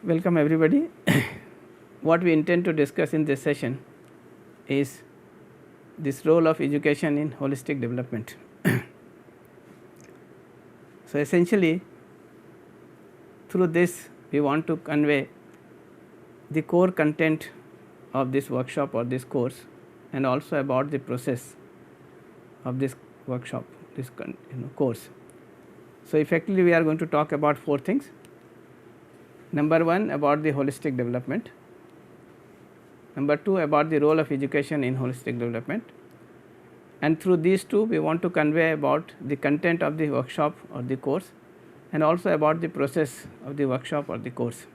Welcome everybody. What we intend to discuss in this session is this role of education in holistic development. So, essentially through this we want to convey the core content of this workshop or this course, and also about the process of this workshop, this course. So, effectively we are going to talk about 4 things. Number 1, about the holistic development. Number 2, about the role of education in holistic development, and through these 2 we want to convey about the content of the workshop or the course, and also about the process of the workshop or the course.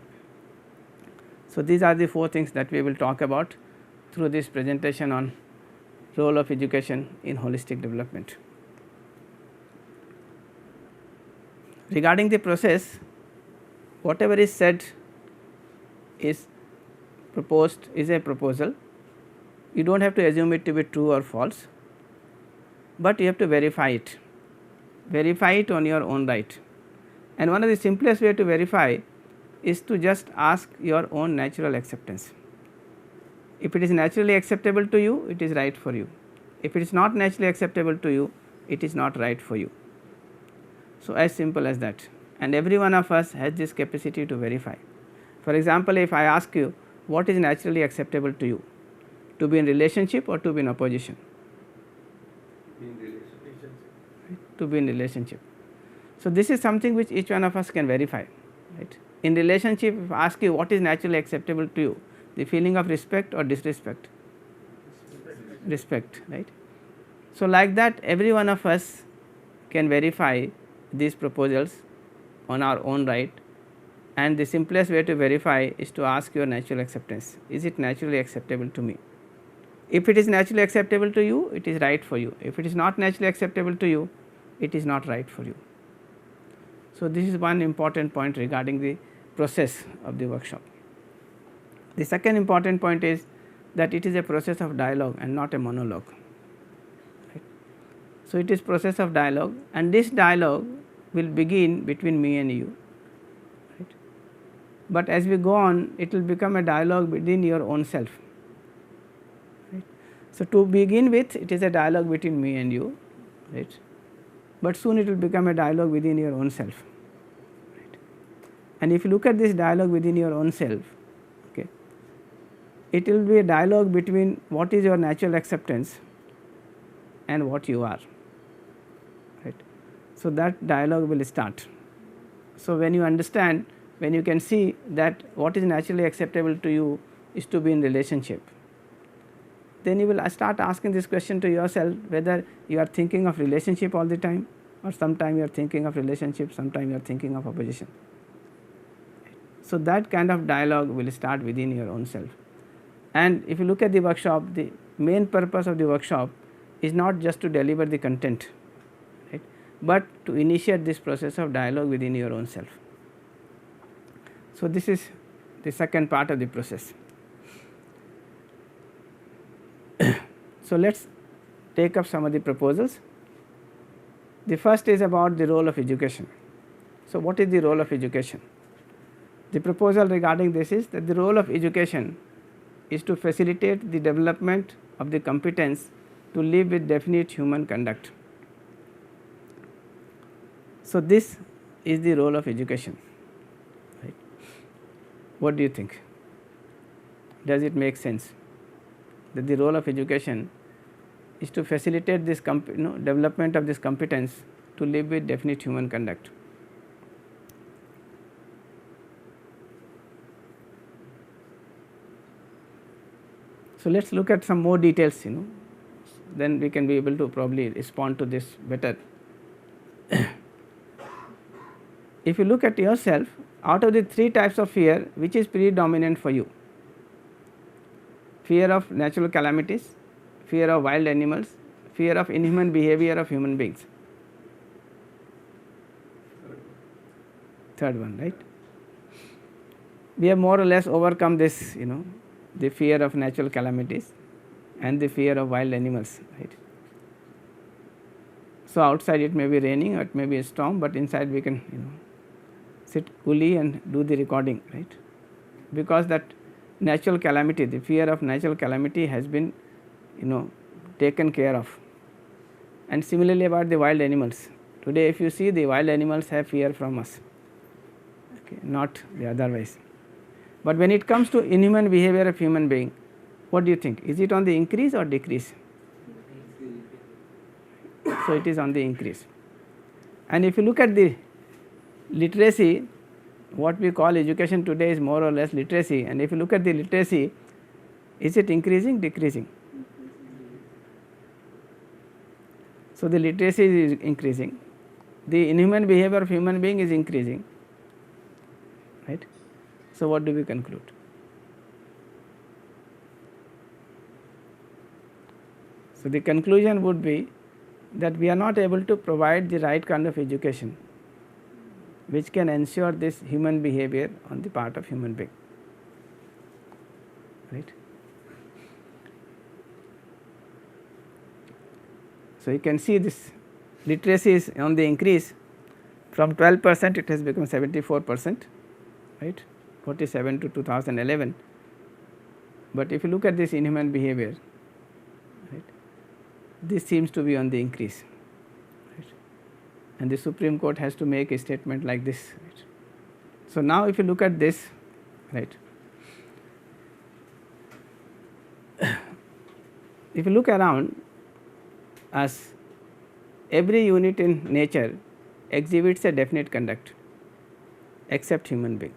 So, these are the 4 things that we will talk about through this presentation on role of education in holistic development. Regarding the process, whatever is said is proposed, is a proposal. You do not have to assume it to be true or false, but you have to verify it on your own right. And one of the simplest way to verify is to just ask your own natural acceptance. If it is naturally acceptable to you, it is right for you. If it is not naturally acceptable to you, it is not right for you. So, as simple as that, and every one of us has this capacity to verify. For example, if I ask you what is naturally acceptable to you, to be in relationship or to be in opposition? To be in relationship. So, this is something which each one of us can verify, right. In relationship, if I ask you what is naturally acceptable to you, the feeling of respect or disrespect? Respect, right. So, like that every one of us can verify these proposals on our own right, and the simplest way to verify is to ask your natural acceptance. Is it naturally acceptable to me? If it is naturally acceptable to you, it is right for you. If it is not naturally acceptable to you, it is not right for you. So, this is one important point regarding the process of the workshop. The second important point is that it is a process of dialogue and not a monologue. Right. So, it is process of dialogue, and this dialogue will begin between me and you, right. But as we go on, it will become a dialogue within your own self, right. So, to begin with, it is a dialogue between me and you, right, but soon it will become a dialogue within your own self, right. And if you look at this dialogue within your own self, okay, it will be a dialogue between what is your natural acceptance and what you are, right. So, that dialogue will start. So, when you understand, when you can see that what is naturally acceptable to you is to be in relationship, then you will start asking this question to yourself, whether you are thinking of relationship all the time, or sometime you are thinking of relationship, sometime you are thinking of opposition. So, that kind of dialogue will start within your own self. And if you look at the workshop, the main purpose of the workshop is not just to deliver the content, right, but to initiate this process of dialogue within your own self. So, this is the second part of the process. So, let us take up some of the proposals. The first is about the role of education. So, what is the role of education? The proposal regarding this is that the role of education is to facilitate the development of the competence to live with definite human conduct. So, this is the role of education, right. What do you think? Does it make sense that the role of education is to facilitate this development of this competence to live with definite human conduct? So, let us look at some more details, then we can be able to probably respond to this better. If you look at yourself, out of the 3 types of fear, which is predominant for you? Fear of natural calamities, fear of wild animals, fear of inhuman behavior of human beings. Third one, right. We have more or less overcome this, the fear of natural calamities and the fear of wild animals, right. So, outside it may be raining or it may be a storm, but inside we can sit coolly and do the recording, right. because that natural calamity, the fear of natural calamity has been taken care of. And similarly about the wild animals, today if you see, the wild animals have fear from us, okay, not the otherwise. But when it comes to inhuman behavior of human being, what do you think? Is it on the increase or decrease? So, it is on the increase. And if you look at the literacy, what we call education today is more or less literacy, and if you look at the literacy, is it increasing, decreasing? So, the literacy is increasing, the inhuman behavior of human being is increasing, right. So, what do we conclude? So, the conclusion would be that we are not able to provide the right kind of education which can ensure this human behavior on the part of human being, right. So, you can see this literacy is on the increase, from 12% it has become 74%, right, 47 to 2011. But if you look at this inhuman behavior, right, this seems to be on the increase, right, and the Supreme Court has to make a statement like this, right. So, now if you look at this, right, if you look around us, every unit in nature exhibits a definite conduct except human being.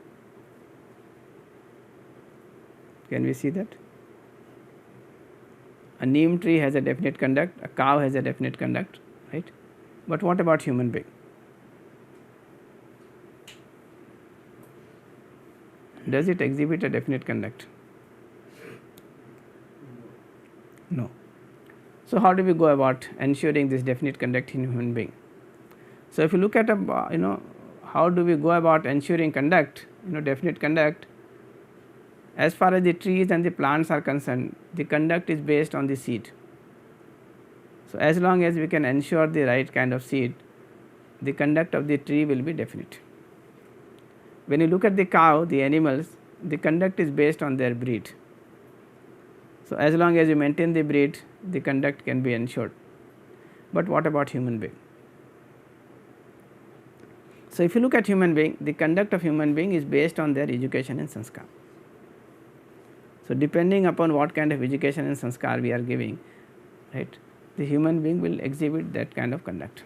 Can we see that? A neem tree has a definite conduct, a cow has a definite conduct, right. But what about human being? Does it exhibit a definite conduct? No. So, how do we go about ensuring this definite conduct in human being? So, if you look at how do we go about ensuring conduct, definite conduct, as far as the trees and the plants are concerned, the conduct is based on the seed. So, as long as we can ensure the right kind of seed, the conduct of the tree will be definite. When you look at the cow, the animals, the conduct is based on their breed. So, as long as you maintain the breed, the conduct can be ensured. But what about human being? So, if you look at human being, the conduct of human being is based on their education and sanskar. So, depending upon what kind of education and sanskar we are giving, right, the human being will exhibit that kind of conduct.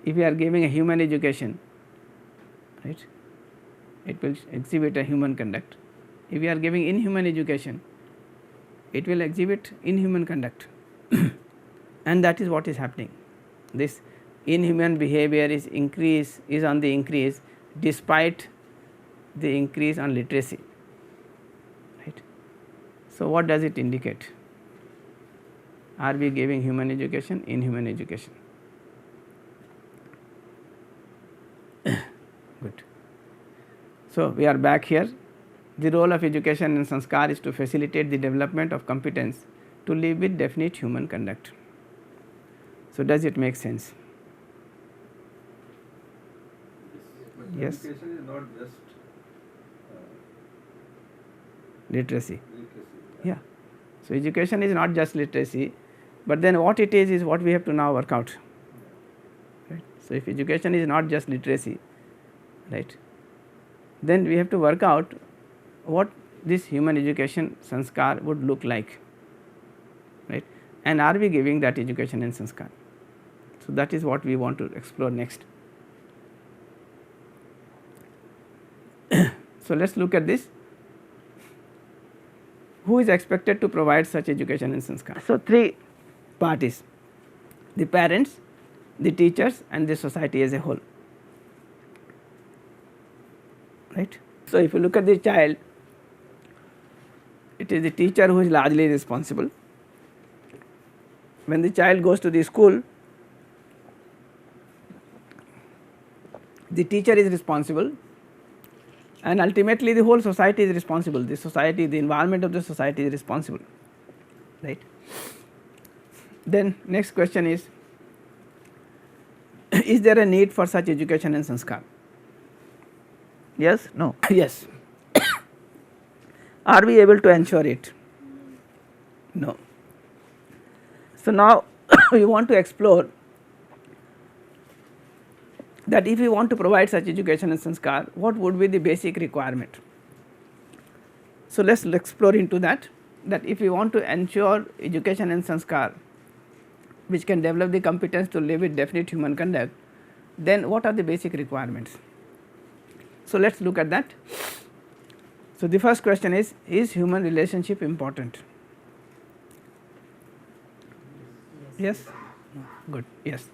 If we are giving a human education, right, it will exhibit a human conduct. If we are giving inhuman education, it will exhibit inhuman conduct and that is what is happening. This inhuman behavior is on the increase despite the increase on literacy, right. So, what does it indicate? Are we giving human education, inhuman education? Good. So, we are back here. The role of education and sanskar is to facilitate the development of competence to live with definite human conduct. So, does it make sense? Yes. Education is not just Literacy. literacy. Yeah. So, education is not just literacy, but then what it is what we have to now work out. Right. So, if education is not just literacy, right, then we have to work out what this human education sanskar would look like, right, and are we giving that education and sanskar. So, that is what we want to explore next. So, let us look at this. Who is expected to provide such education and sanskar? So, three parties: the parents, the teachers and the society as a whole, right. So, if you look at the child, it is the teacher who is largely responsible. When the child goes to the school, the teacher is responsible and ultimately the whole society is responsible. The society, the environment of the society is responsible, right. Then next question is there a need for such education and sanskar? Yes, no? Yes. Are we able to ensure it? No. So, now we want to explore that if we want to provide such education and sanskar, what would be the basic requirement. So, let us explore into that if we want to ensure education and sanskar which can develop the competence to live with definite human conduct, then what are the basic requirements. So, let us look at that. So, the first question is human relationship important? Yes? No. Good. Yes.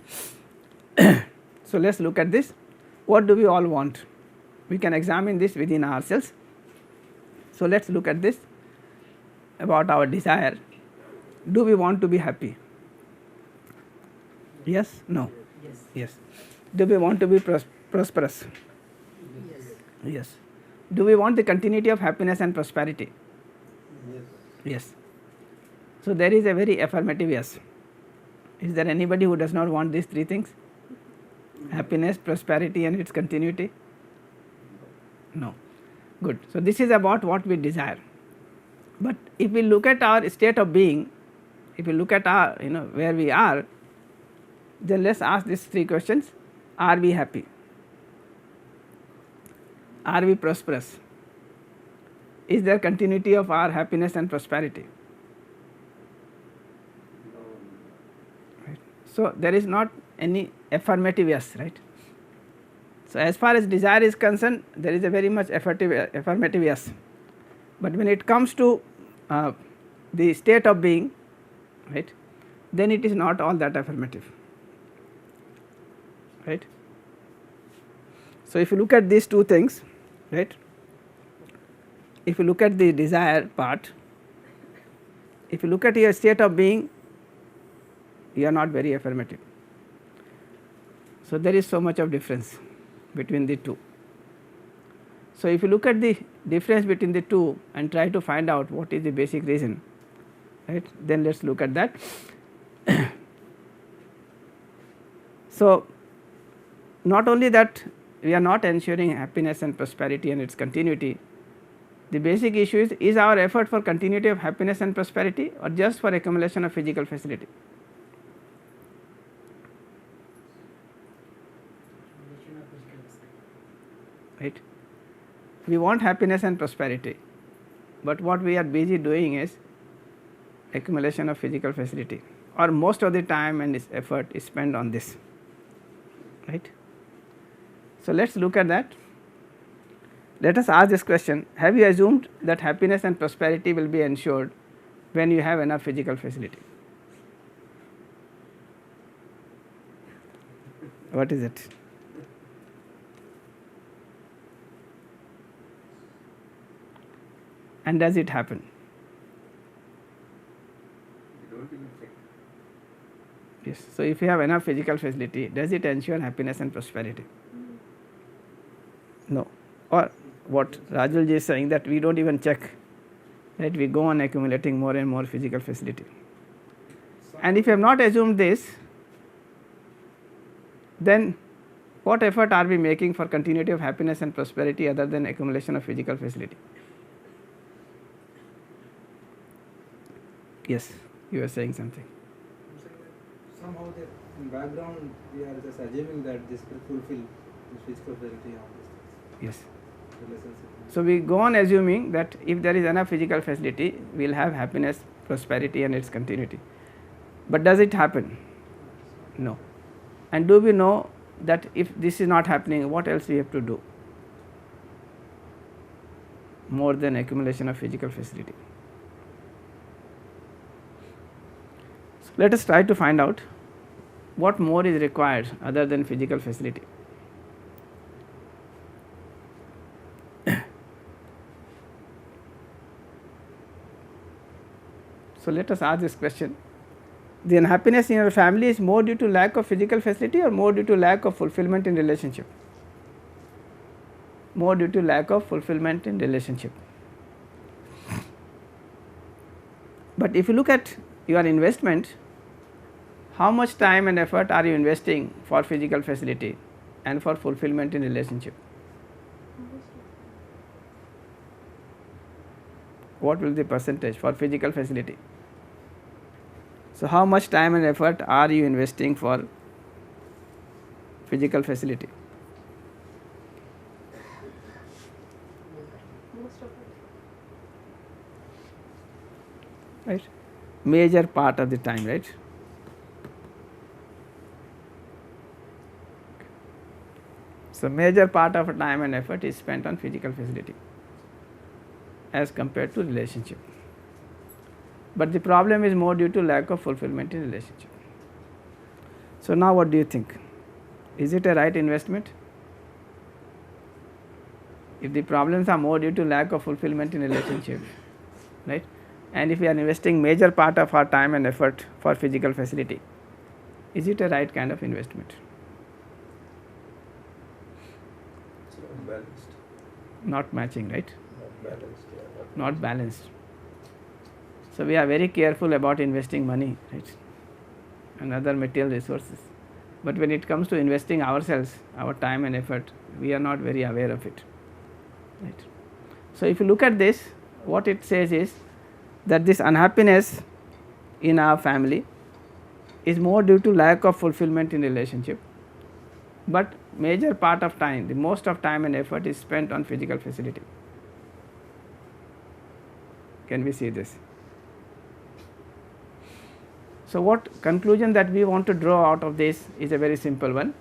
So, let us look at this. What do we all want? We can examine this within ourselves. So, let us look at this about our desire. Do we want to be happy? Yes? No? Yes. Yes. Do we want to be prosperous? Yes. Yes. Do we want the continuity of happiness and prosperity? Yes. Yes. So, there is a very affirmative yes. Is there anybody who does not want these three things? Happiness, prosperity and its continuity? No. Good. So, this is about what we desire. But if we look at our state of being, if we look at our where we are, then let us ask these three questions. Are we happy? Are we prosperous? Is there continuity of our happiness and prosperity? Right. So, there is not any affirmative yes, right. So, as far as desire is concerned, there is a very much affirmative yes, but when it comes to the state of being, right, then it is not all that affirmative, right. So, if you look at these two things, right, if you look at the desire part, if you look at your state of being, you are not very affirmative. So, there is so much of difference between the two. So, if you look at the difference between the two and try to find out what is the basic reason, right, then let us look at that. So, not only that we are not ensuring happiness and prosperity and its continuity, the basic issue is our effort for continuity of happiness and prosperity or just for accumulation of physical facility. Right. We want happiness and prosperity, but what we are busy doing is accumulation of physical facility, or most of the time and its effort is spent on this, right. So, let us look at that. Let us ask this question: have you assumed that happiness and prosperity will be ensured when you have enough physical facility? What is it? And does it happen? Yes. So, if you have enough physical facility, does it ensure happiness and prosperity? No. Or what Rajulji is saying, that we do not even check, right, we go on accumulating more and more physical facility. And if you have not assumed this, then what effort are we making for continuity of happiness and prosperity other than accumulation of physical facility? Yes, you are saying something. Somehow in background we are just assuming that this will fulfill the physical facility of this. Yes. Relationship. So, we go on assuming that if there is enough physical facility, we will have happiness, prosperity and its continuity. But does it happen? No. And do we know that if this is not happening, what else we have to do more than accumulation of physical facility? So, let us try to find out what more is required other than physical facility. So, let us ask this question: the unhappiness in your family is more due to lack of physical facility or more due to lack of fulfillment in relationship? More due to lack of fulfillment in relationship. But if you look at your investment, how much time and effort are you investing for physical facility and for fulfillment in relationship? What will the percentage for physical facility? So, how much time and effort are you investing for physical facility? Most of it. Right, major part of the time, right? So, major part of time and effort is spent on physical facility as compared to relationship, but the problem is more due to lack of fulfillment in relationship. So, now what do you think? Is it a right investment? If the problems are more due to lack of fulfillment in relationship, right, and if we are investing major part of our time and effort for physical facility, is it a right kind of investment? It's not balanced. Not matching, right? Not balanced. Yeah. Not balanced. So, we are very careful about investing money, right, and other material resources, but when it comes to investing ourselves, our time and effort, we are not very aware of it, right. So, if you look at this, what it says is that this unhappiness in our family is more due to lack of fulfillment in relationship, but major part of time, the most of time and effort is spent on physical facility. Can we see this? So, what conclusion that we want to draw out of this is a very simple one,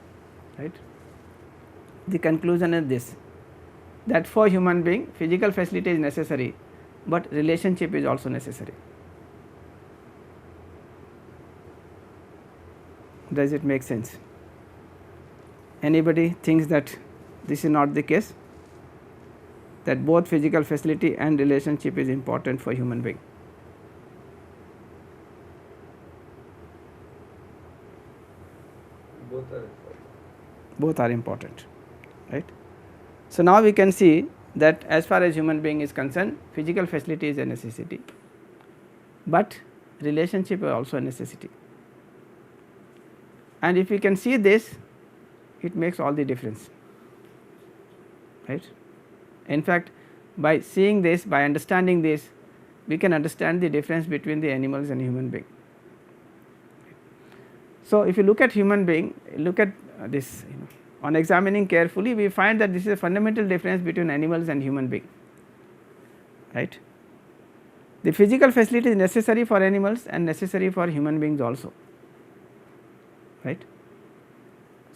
right. The conclusion is this, that for human being physical facility is necessary, but relationship is also necessary. Does it make sense? Anybody thinks that this is not the case, that both physical facility and relationship is important for human being? Both are important. Both are important, right. So, now we can see that as far as human being is concerned, physical facility is a necessity, but relationship is also a necessity, and if we can see this, it makes all the difference, right. In fact, by seeing this, by understanding this, we can understand the difference between the animals and human being. So, if you look at human being, look at this, on examining carefully, we find that this is a fundamental difference between animals and human being, right. The physical facility is necessary for animals and necessary for human beings also, right.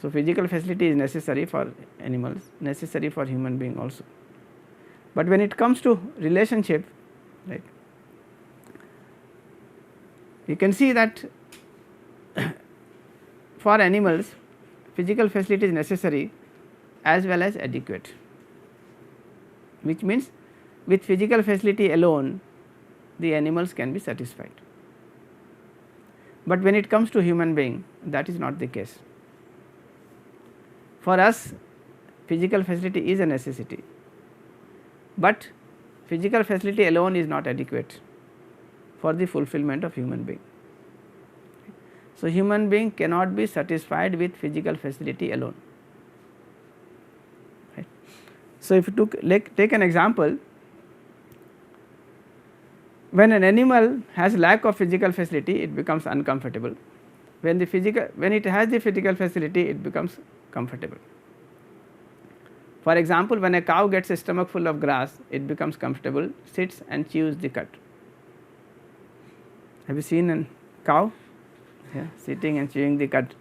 So, physical facility is necessary for animals, necessary for human being also, but when it comes to relationship, right, you can see that for animals physical facility is necessary as well as adequate, which means with physical facility alone the animals can be satisfied, but when it comes to human being, that is not the case. For us physical facility is a necessity, but physical facility alone is not adequate for the fulfillment of human being. So, human being cannot be satisfied with physical facility alone, right. So, if you take an example, when an animal has lack of physical facility, it becomes uncomfortable. When it has the physical facility, it becomes comfortable. For example, when a cow gets a stomach full of grass, it becomes comfortable, sits and chews the cud. Have you seen a cow? Yeah, sitting and chewing the cud.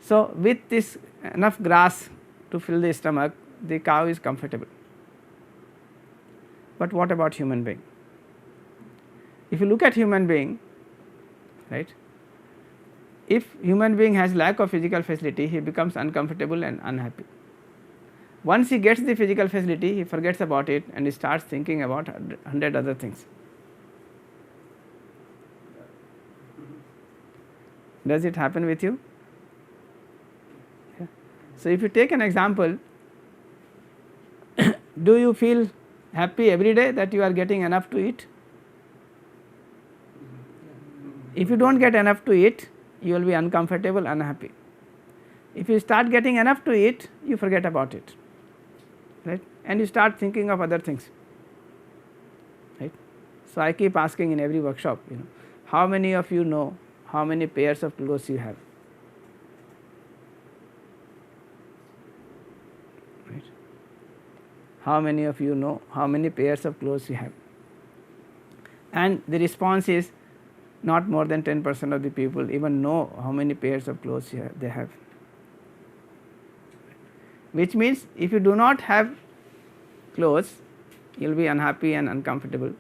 So, with this enough grass to fill the stomach, the cow is comfortable. But what about human being? If you look at human being, right, if human being has lack of physical facility, he becomes uncomfortable and unhappy. Once he gets the physical facility, he forgets about it and he starts thinking about 100 other things. Does it happen with you? Yeah. So, if you take an example, do you feel happy every day that you are getting enough to eat? If you do not get enough to eat, you will be uncomfortable, unhappy. If you start getting enough to eat, you forget about it, right, and you start thinking of other things. So, I keep asking in every workshop, how many of you know how many pairs of clothes you have? Right. How many of you know how many pairs of clothes you have? And the response is not more than 10% of the people even know how many pairs of clothes they have. Which means if you do not have clothes, you will be unhappy and uncomfortable.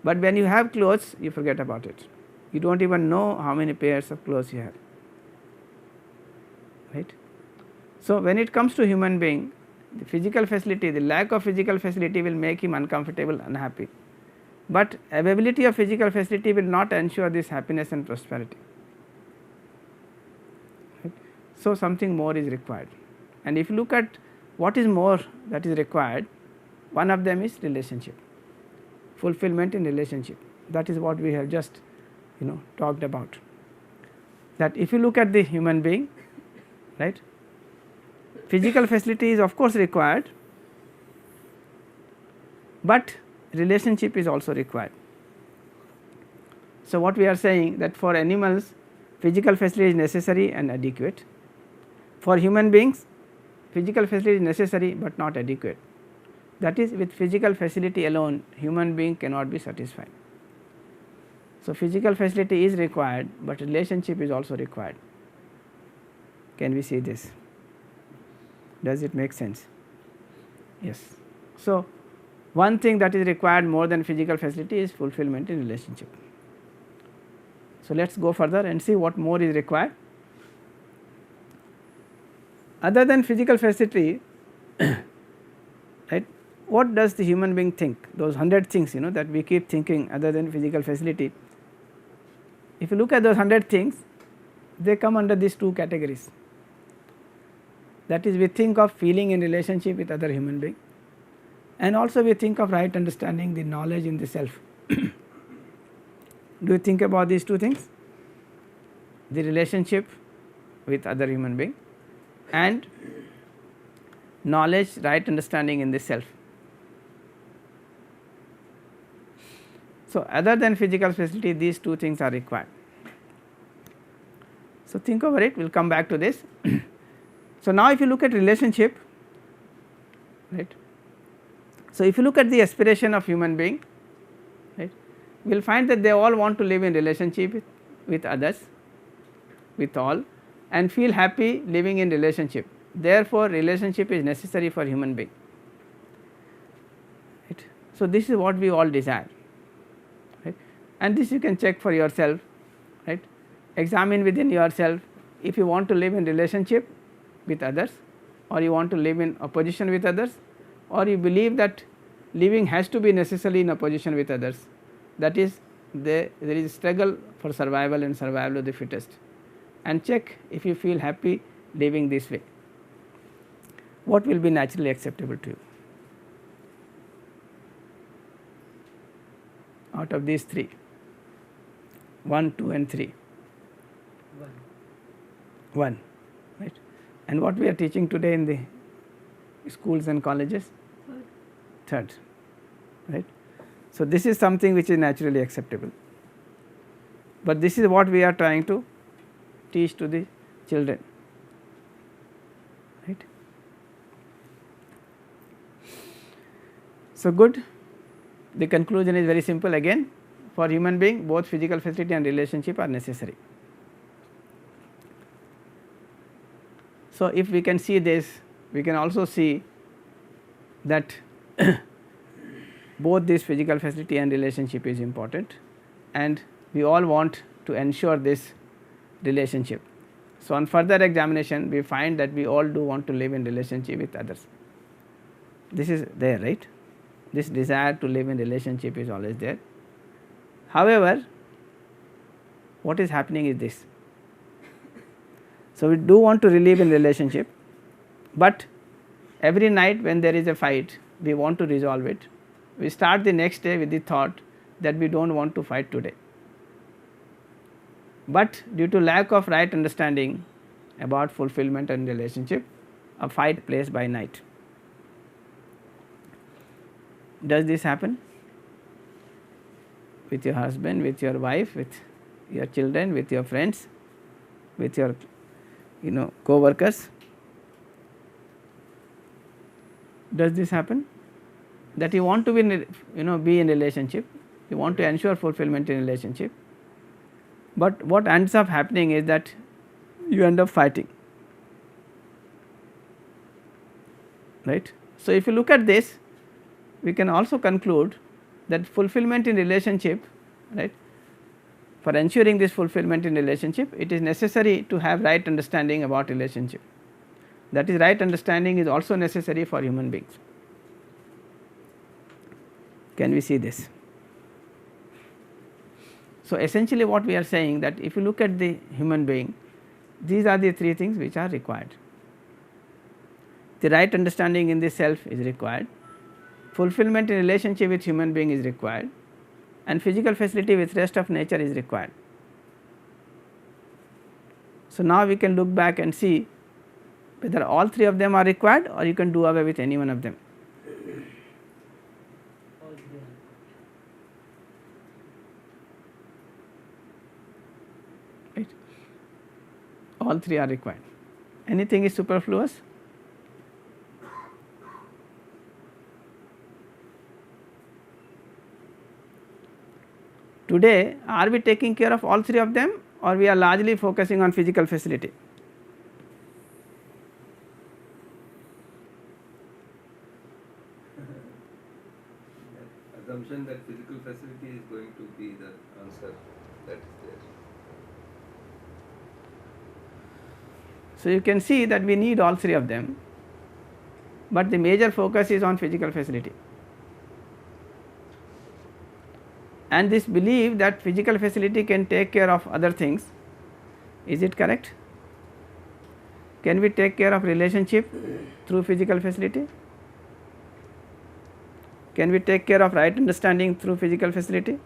But when you have clothes, you forget about it. You do not even know how many pairs of clothes you have. Right. So, when it comes to human being, the physical facility, the lack of physical facility will make him uncomfortable, unhappy. But availability of physical facility will not ensure this happiness and prosperity. Right. So, something more is required. And if you look at what is more that is required, one of them is relationship, fulfillment in relationship. That is what we have just talked about. That if you look at the human being, right, physical facility is of course required, but relationship is also required. So, what we are saying that for animals physical facility is necessary and adequate. For human beings physical facility is necessary, but not adequate. That is, with physical facility alone human being cannot be satisfied. So, physical facility is required, but relationship is also required. Can we see this? Does it make sense? Yes. So, one thing that is required more than physical facility is fulfillment in relationship. So, let us go further and see what more is required. Other than physical facility, right, what does the human being think? Those 100 things that we keep thinking other than physical facility. If you look at those 100 things, they come under these two categories. That is, we think of feeling in relationship with other human being, and also we think of right understanding, the knowledge in the self. Do you think about these two things? The relationship with other human being and knowledge, right understanding in the self. So, other than physical facility these two things are required. So, think over it, we will come back to this. So, now if you look at relationship, right. So, if you look at the aspiration of human being, right, we will find that they all want to live in relationship with others, with all, and feel happy living in relationship. Therefore, relationship is necessary for human being. Right. So, this is what we all desire, right, and this you can check for yourself, right. Examine within yourself if you want to live in relationship with others, or you want to live in opposition with others, or you believe that living has to be necessarily in opposition with others. That is, there is struggle for survival and survival of the fittest, and check if you feel happy living this way. What will be naturally acceptable to you out of these three? 1, 2 and 3. 1, right. And what we are teaching today in the schools and colleges? Third, right. So, this is something which is naturally acceptable, but this is what we are trying to teach to the children, right. So, good. The conclusion is very simple again. For human being both physical facility and relationship are necessary. So, if we can see this, we can also see that both this physical facility and relationship is important, and we all want to ensure this relationship. So, on further examination we find that we all do want to live in relationship with others. This is there, right. This desire to live in relationship is always there. However, what is happening is this. So, we do want to live in relationship, but every night when there is a fight we want to resolve it. We start the next day with the thought that we do not want to fight today, but due to lack of right understanding about fulfillment and relationship, a fight plays by night. Does this happen? with your husband, with your wife, with your children, with your friends, with your co-workers. Does this happen? That you want to be be in relationship, you want to ensure fulfillment in relationship, but what ends up happening is that you end up fighting, right. So, if you look at this, we can also conclude that fulfillment in relationship, right, for ensuring this fulfillment in relationship, it is necessary to have right understanding about relationship. That is, right understanding is also necessary for human beings. Can we see this? So, essentially what we are saying, that if you look at the human being, these are the three things which are required. The right understanding in the self is required, fulfillment in relationship with human being is required, and physical facility with rest of nature is required. So, now we can look back and see whether all three of them are required, or you can do away with any one of them. Right. All three are required. Anything is superfluous? Today, are we taking care of all three of them, or we are largely focusing on physical facility? Assumption that physical facility is going to be the answer, that is there. So, you can see that we need all three of them, but the major focus is on physical facility. And this belief that physical facility can take care of other things, is it correct? Can we take care of relationship through physical facility? Can we take care of right understanding through physical facility?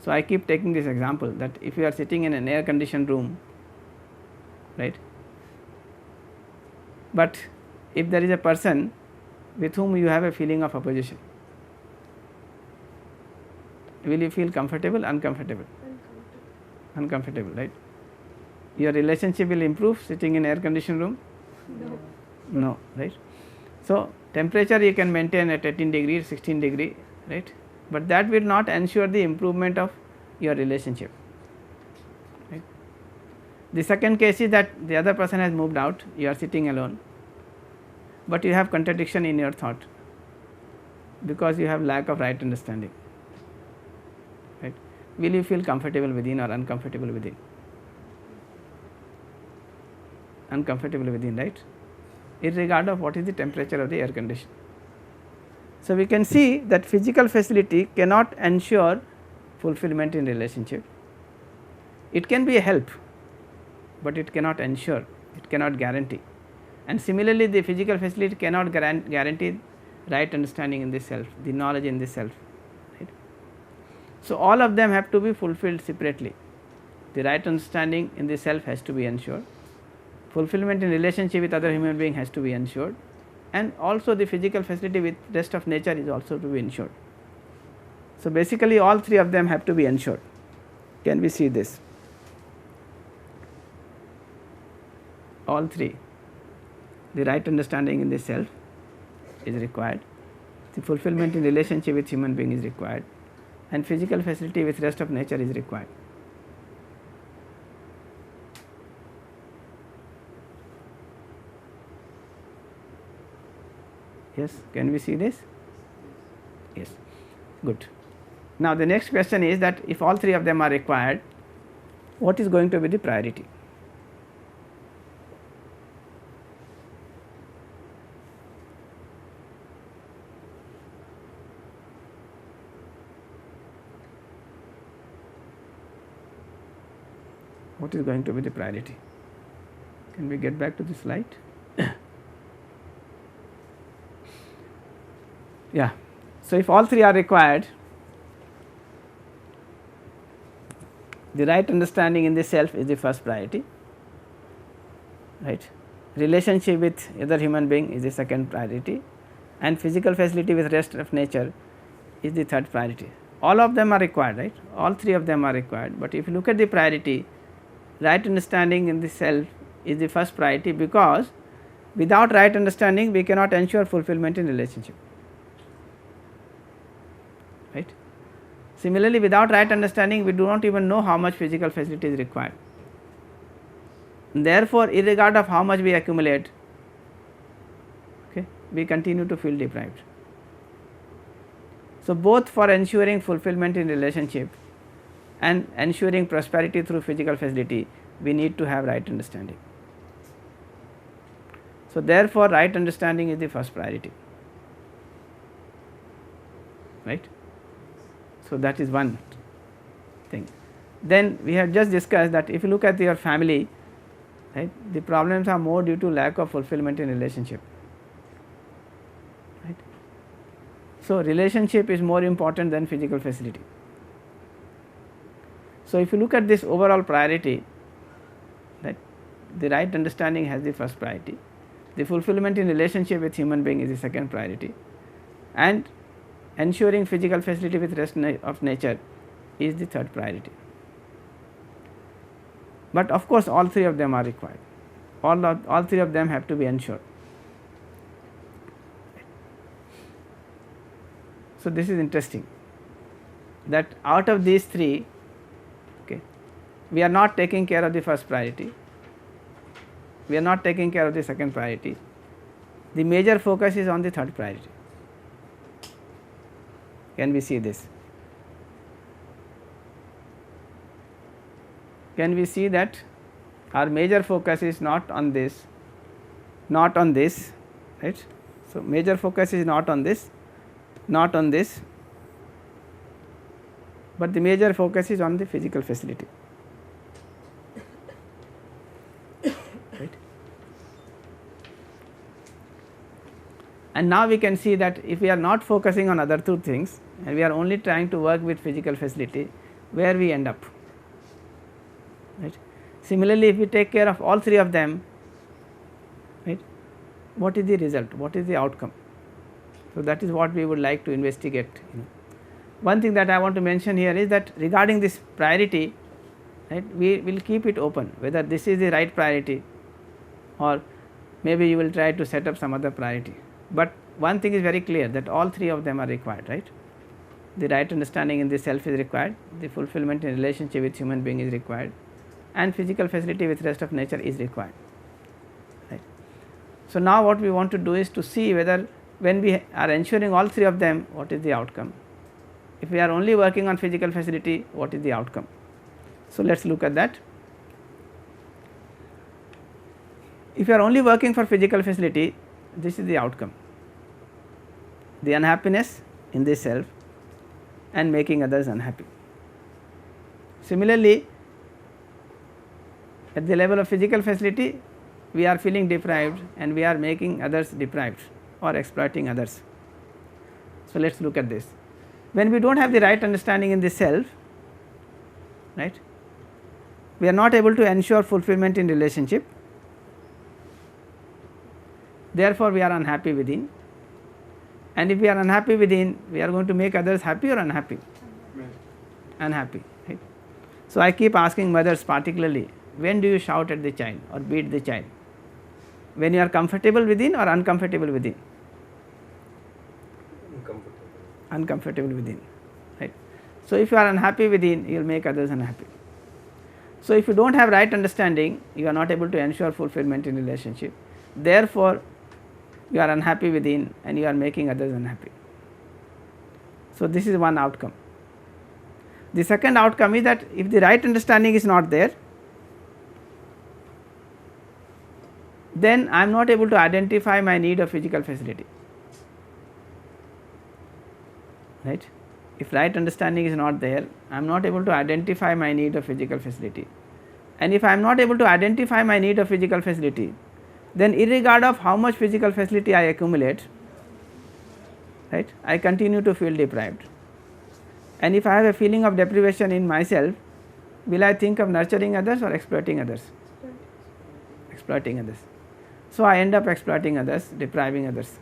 So, I keep taking this example, that if you are sitting in an air conditioned room, right, but if there is a person with whom you have a feeling of opposition, will you feel comfortable, uncomfortable? Uncomfortable, right. Your relationship will improve sitting in air conditioned room? No, right. So, temperature you can maintain at 18 degree, 16 degree, right, but that will not ensure the improvement of your relationship, right. The second case is that the other person has moved out, you are sitting alone, but you have contradiction in your thought, because you have lack of right understanding, right. Will you feel comfortable within or uncomfortable within? Uncomfortable within, right, irregardless of what is the temperature of the air condition. So, we can see that physical facility cannot ensure fulfillment in relationship. It can be a help, but it cannot ensure, it cannot guarantee. And similarly, the physical facility cannot guarantee right understanding in the self, the knowledge in the self, right. So, all of them have to be fulfilled separately. The right understanding in the self has to be ensured, fulfillment in relationship with other human being has to be ensured, and also the physical facility with rest of nature is also to be ensured. So, basically all three of them have to be ensured. Can we see this? All three. The right understanding in the self is required, the fulfillment in relationship with human being is required, and physical facility with rest of nature is required. Yes, can we see this? Yes, good. Now, the next question is that if all three of them are required, what is going to be the priority? What is going to be the priority? Can we get back to the slide? Yeah. So, if all three are required, the right understanding in the self is the first priority, right. Relationship with other human being is the second priority, and physical facility with rest of nature is the third priority. all of them are required, right, all three of them are required, but if you look at the priority, right understanding in the self is the first priority, because without right understanding we cannot ensure fulfillment in relationship, right. Similarly, without right understanding we do not even know how much physical facility is required. Therefore, irregardless of how much we accumulate, okay, we continue to feel deprived. So, both for ensuring fulfillment in relationship and ensuring prosperity through physical facility, we need to have right understanding. So, therefore, right understanding is the first priority, right. So, that is one thing. Then we have just discussed that if you look at your family, right, the problems are more due to lack of fulfillment in relationship, right. So, relationship is more important than physical facility. So, if you look at this overall priority, right, the right understanding has the first priority, the fulfillment in relationship with human being is the second priority, and ensuring physical facility with rest of nature is the third priority. But of course, all three of them are required, all three of them have to be ensured. So, this is interesting that out of these three, okay, we are not taking care of the first priority, we are not taking care of the second priority, the major focus is on the third priority. Can we see this? Can we see that our major focus is not on this, right. So, major focus is not on this, but the major focus is on the physical facility, right. And now we can see that if we are not focusing on other two things and we are only trying to work with physical facility, where we end up, right. Similarly, if we take care of all three of them, right, what is the result, what is the outcome? So, that is what we would like to investigate. One thing that I want to mention here is that regarding this priority, right, we will keep it open whether this is the right priority or maybe you will try to set up some other priority. But one thing is very clear that all three of them are required, right. The right understanding in the self is required, the fulfillment in relationship with human being is required, and physical facility with rest of nature is required, right. So, now what we want to do is to see whether when we are ensuring all three of them, what is the outcome. If we are only working on physical facility, what is the outcome. So, let us look at that. If you are only working for physical facility, this is the outcome, the unhappiness in the self and making others unhappy. Similarly, at the level of physical facility, we are feeling deprived and we are making others deprived or exploiting others. So, let us look at this. When we do not have the right understanding in the self, right, we are not able to ensure fulfillment in relationship, therefore, we are unhappy within, and if we are unhappy within, we are going to make others happy or unhappy? Unhappy, right. So, I keep asking mothers particularly, when do you shout at the child or beat the child? When you are comfortable within or uncomfortable within? Uncomfortable within, right. So, if you are unhappy within, you will make others unhappy. So, if you do not have right understanding, you are not able to ensure fulfillment in relationship, therefore, you are unhappy within and you are making others unhappy. So, this is one outcome. The second outcome is that if the right understanding is not there, then I am not able to identify my need of physical facility, right. If right understanding is not there, I am not able to identify my need of physical facility, and if I am not able to identify my need of physical facility, then irregardless of how much physical facility I accumulate, right, I continue to feel deprived. And if I have a feeling of deprivation in myself, will I think of nurturing others or exploiting others? Exploiting others. So, I end up exploiting others, depriving others,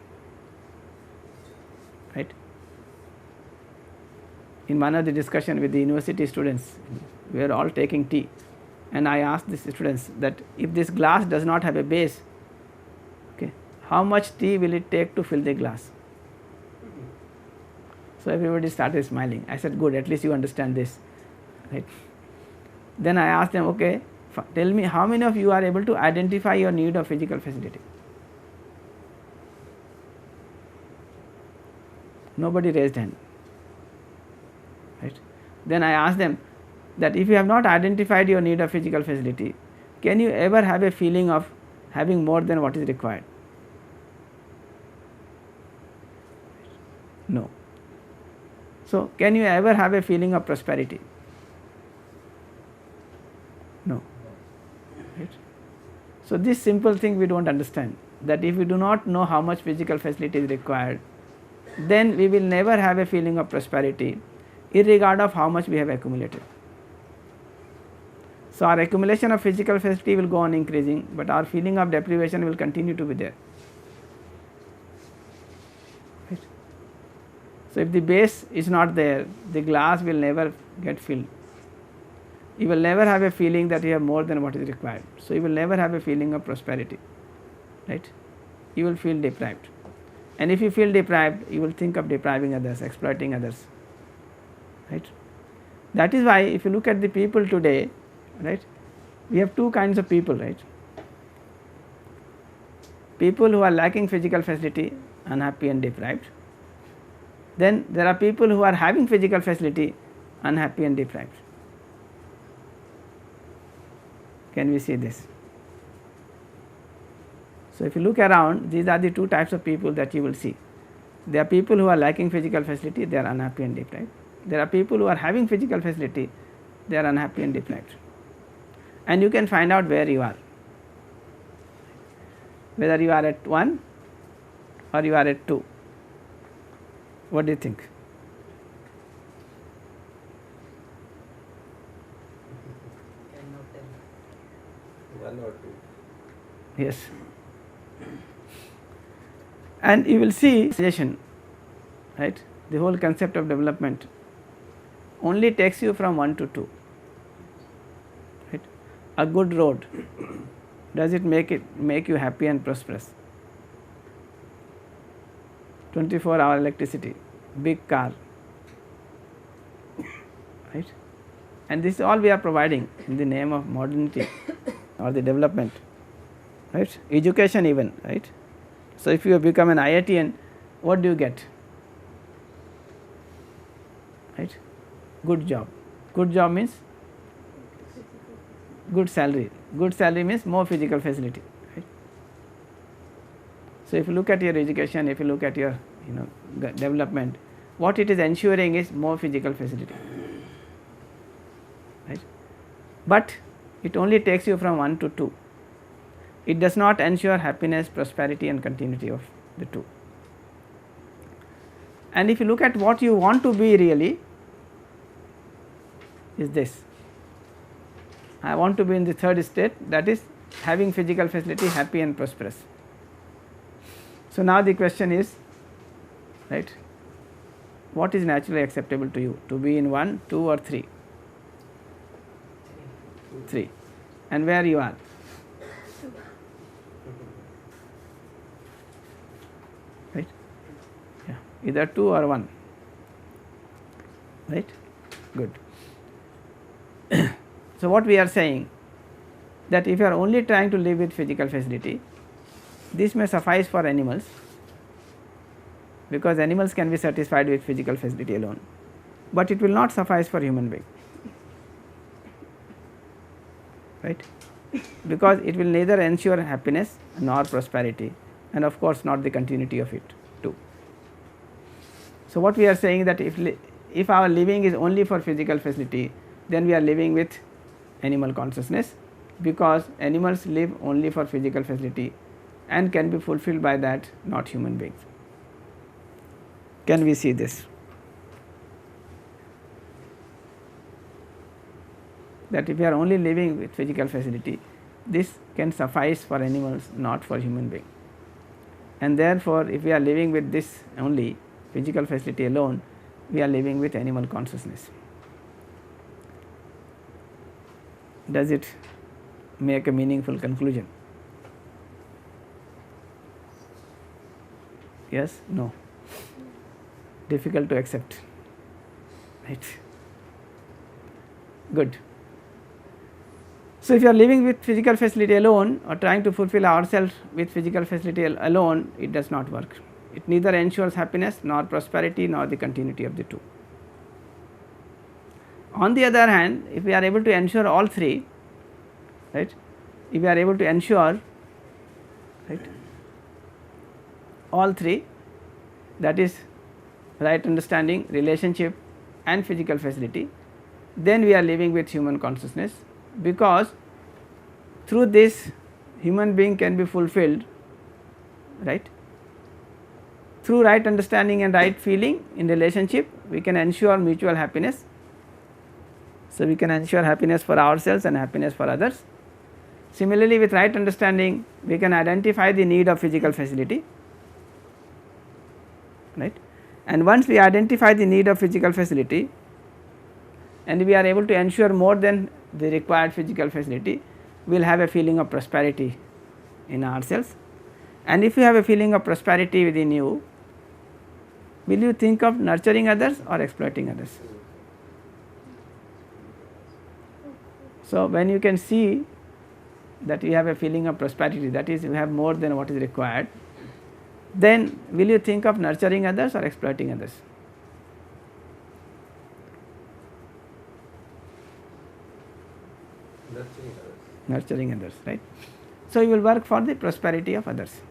right. in one of the discussion with the university students, we were all taking tea, and I asked the students that if this glass does not have a base, okay, how much tea will it take to fill the glass? So everybody started smiling. I said, good, at least you understand this, right? Then I asked them, okay, tell me how many of you are able to identify your need of physical facility? Nobody raised hand, right? Then I asked them that if you have not identified your need of physical facility, can you ever have a feeling of having more than what is required? No. So, can you ever have a feeling of prosperity? No. Right? So, this simple thing we do not understand, that if we do not know how much physical facility is required, then we will never have a feeling of prosperity, irregardless of how much we have accumulated. So, our accumulation of physical facility will go on increasing, but our feeling of deprivation will continue to be there. Right? So, if the base is not there, the glass will never get filled. You will never have a feeling that you have more than what is required. So, you will never have a feeling of prosperity, right? You will feel deprived, and if you feel deprived, you will think of depriving others, exploiting others, right? That is why if you look at the people today, right, we have two kinds of people, right? People who are lacking physical facility, unhappy and deprived. Then there are people who are having physical facility, unhappy and deprived. Can we see this? So, if you look around, these are the two types of people that you will see. There are people who are lacking physical facility, they are unhappy and deprived. There are people who are having physical facility, they are unhappy and deprived. And you can find out where you are, whether you are at 1 or you are at 2. What do you think? One or two. Yes. And you will see suggestion, right? The whole concept of development only takes you from 1 to 2. Right? A good road, does it make you happy and prosperous? 24-hour electricity, big car, right? And this is all we are providing in the name of modernity or the development, right? Education even, right? So, if you have become an IITian, what do you get? Right? Good job. Good job means good salary. Good salary means more physical facility. Right? So, if you look at your education, if you look at your development, what it is ensuring is more physical facility. Right? But it only takes you from 1 to 2. It does not ensure happiness, prosperity and continuity of the two. And if you look at what you want to be really, is this. I want to be in the third state, that is having physical facility, happy and prosperous. So, now the question is, right, what is naturally acceptable to you, to be in 1, 2 or 3? 3. And where you are? Right? Yeah, either 2 or 1. Right? Good. So, what we are saying, that if you are only trying to live with physical facility, this may suffice for animals, because animals can be satisfied with physical facility alone, but it will not suffice for human being, right? Because it will neither ensure happiness nor prosperity, and of course not the continuity of it too. So, what we are saying, that if our living is only for physical facility, then we are living with animal consciousness, because animals live only for physical facility and can be fulfilled by that, not human beings. Can we see this? That if we are only living with physical facility, this can suffice for animals, not for human being. And therefore, if we are living with this only, physical facility alone, we are living with animal consciousness. Does it make a meaningful conclusion? Yes? No? Difficult to accept, right? Good. So, if you are living with physical facility alone or trying to fulfill ourselves with physical facility alone, it does not work. It neither ensures happiness nor prosperity nor the continuity of the two. On the other hand, if we are able to ensure all three, right, if we are able to ensure, right, all three, that is right understanding, relationship and physical facility, then we are living with human consciousness, because through this human being can be fulfilled, right. Through right understanding and right feeling in relationship, we can ensure mutual happiness. So, we can ensure happiness for ourselves and happiness for others. Similarly, with right understanding, we can identify the need of physical facility, right. And once we identify the need of physical facility and we are able to ensure more than the required physical facility, we will have a feeling of prosperity in ourselves. And if you have a feeling of prosperity within you, will you think of nurturing others or exploiting others? So, when you can see that you have a feeling of prosperity, that is, you have more than what is required, then will you think of nurturing others or exploiting others? Nurturing others. Nurturing others, right. So, you will work for the prosperity of others.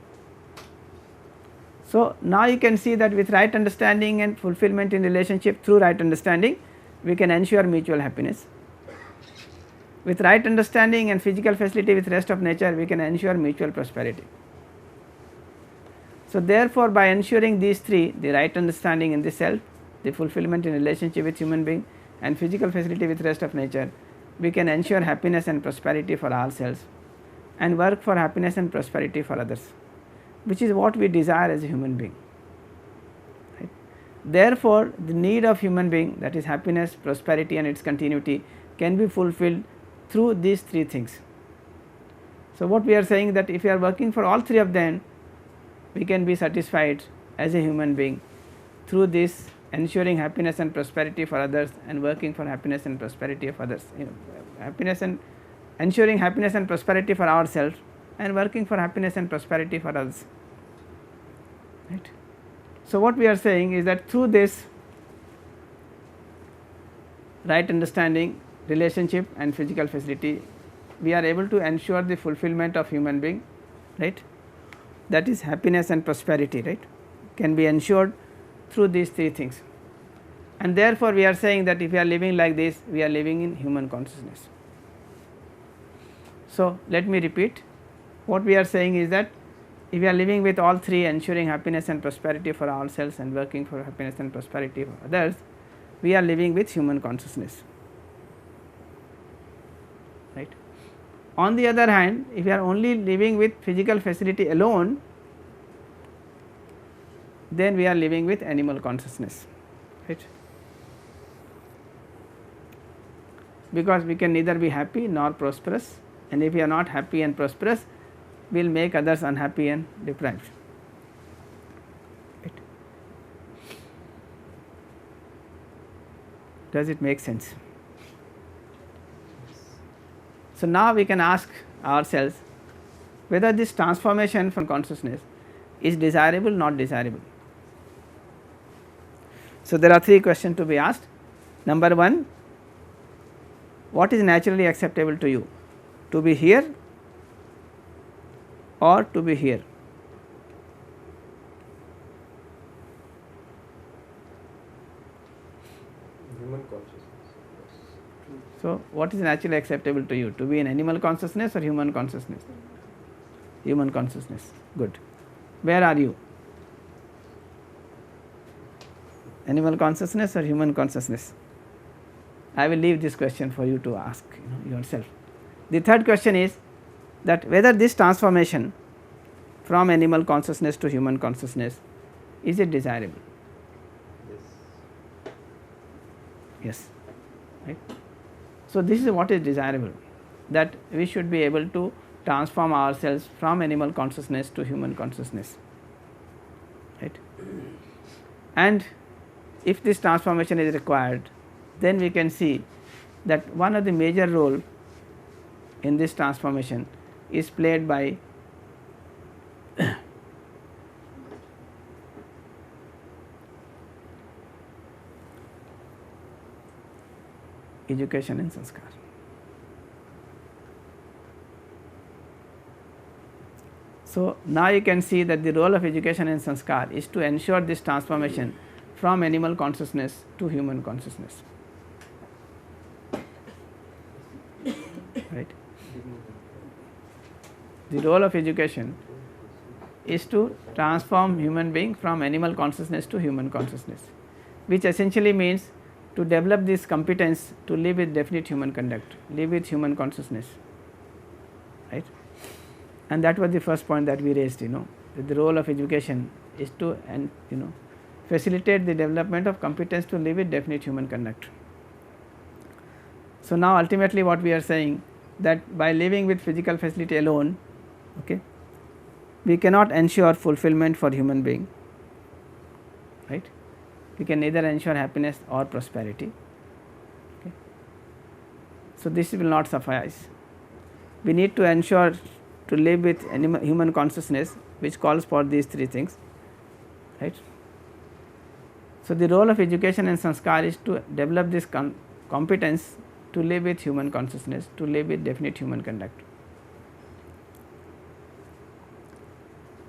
So, now you can see that with right understanding and fulfillment in relationship through right understanding, we can ensure mutual happiness. With right understanding and physical facility with rest of nature, we can ensure mutual prosperity. So, therefore, by ensuring these three, the right understanding in the self, the fulfillment in relationship with human being and physical facility with rest of nature, we can ensure happiness and prosperity for ourselves and work for happiness and prosperity for others, which is what we desire as a human being. Right? Therefore, the need of human being, that is happiness, prosperity and its continuity, can be fulfilled through these three things. So, what we are saying that if we are working for all three of them, we can be satisfied as a human being through this ensuring happiness and prosperity for others and working for happiness and prosperity of others, happiness and ensuring happiness and prosperity for ourselves and working for happiness and prosperity for others, right. So, what we are saying is that through this right understanding, relationship and physical facility, we are able to ensure the fulfillment of human being, right, that is happiness and prosperity, right, can be ensured through these three things. And therefore, we are saying that if we are living like this, we are living in human consciousness. So, let me repeat, what we are saying is that if we are living with all three, ensuring happiness and prosperity for ourselves and working for happiness and prosperity for others, we are living with human consciousness, right. On the other hand, if we are only living with physical facility alone, then we are living with animal consciousness, right, because we can neither be happy nor prosperous, and if we are not happy and prosperous, we will make others unhappy and deprived, right. Does it make sense? So, now we can ask ourselves whether this transformation from consciousness is desirable or not desirable. So, there are three questions to be asked. Number one, what is naturally acceptable to you, to be here or to be here? Human consciousness. So, what is naturally acceptable to you, to be in animal consciousness or human consciousness? Human consciousness, good. Where are you? Animal consciousness or human consciousness? I will leave this question for you to ask yourself. The third question is that whether this transformation from animal consciousness to human consciousness, is it desirable? Yes. Yes, right. So, this is what is desirable, that we should be able to transform ourselves from animal consciousness to human consciousness, right. And if this transformation is required, then we can see that one of the major role in this transformation is played by education and sanskar. So, now you can see that the role of education and sanskar is to ensure this transformation from animal consciousness to human consciousness, right. The role of education is to transform human being from animal consciousness to human consciousness, which essentially means to develop this competence to live with definite human conduct, live with human consciousness, right. And that was the first point that we raised, that the role of education is to facilitate the development of competence to live with definite human conduct. So, now ultimately what we are saying, that by living with physical facility alone, okay, we cannot ensure fulfillment for human being, right. We can neither ensure happiness or prosperity. Okay. So, this will not suffice. We need to ensure to live with human consciousness, which calls for these three things, right. So, the role of education and sanskar is to develop this competence to live with human consciousness, to live with definite human conduct.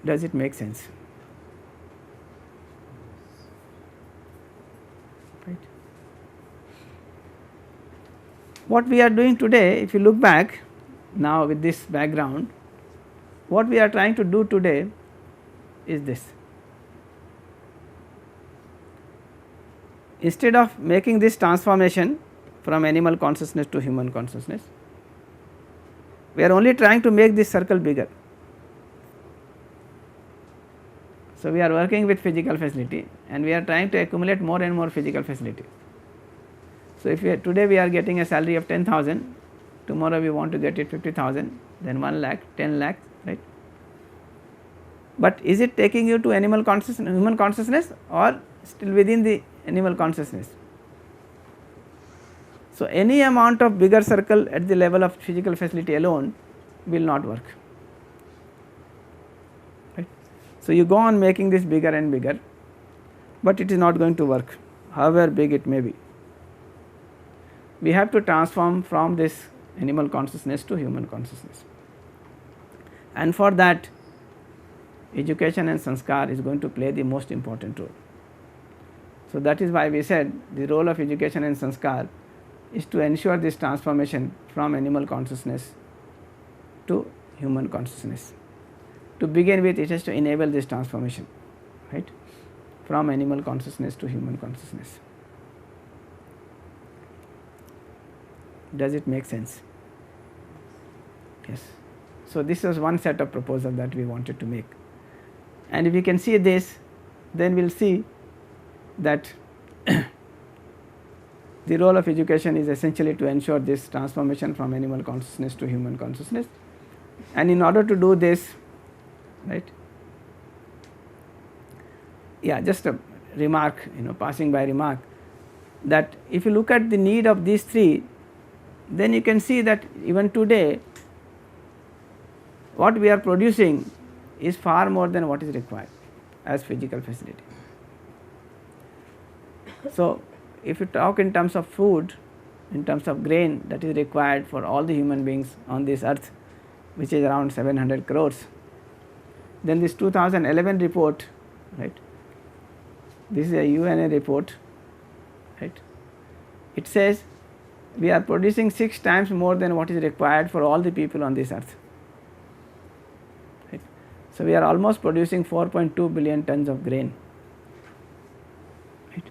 Does it make sense? Right. What we are doing today, if you look back now with this background, what we are trying to do today is this. Instead of making this transformation from animal consciousness to human consciousness, we are only trying to make this circle bigger. So, we are working with physical facility and we are trying to accumulate more and more physical facility. So, if today we are getting a salary of 10,000, tomorrow we want to get it 50,000, then 1 lakh, 10 lakh, right. But is it taking you to animal consciousness, human consciousness, or still within the animal consciousness? So, any amount of bigger circle at the level of physical facility alone will not work, right. So, you go on making this bigger and bigger, but it is not going to work, however big it may be. We have to transform from this animal consciousness to human consciousness, and for that education and sanskar is going to play the most important role. So, that is why we said the role of education and sanskar is to ensure this transformation from animal consciousness to human consciousness. To begin with, it has to enable this transformation, right, from animal consciousness to human consciousness. Does it make sense? Yes. So, this was one set of proposal that we wanted to make, and if we can see this, then we will see that the role of education is essentially to ensure this transformation from animal consciousness to human consciousness. And in order to do this, right, just a remark, passing by remark, that if you look at the need of these three, then you can see that even today what we are producing is far more than what is required as physical facility. So, if you talk in terms of food, in terms of grain that is required for all the human beings on this earth, which is around 700 crores, then this 2011 report, right, this is a UNA report, right, it says we are producing 6 times more than what is required for all the people on this earth, right. So, we are almost producing 4.2 billion tons of grain, right,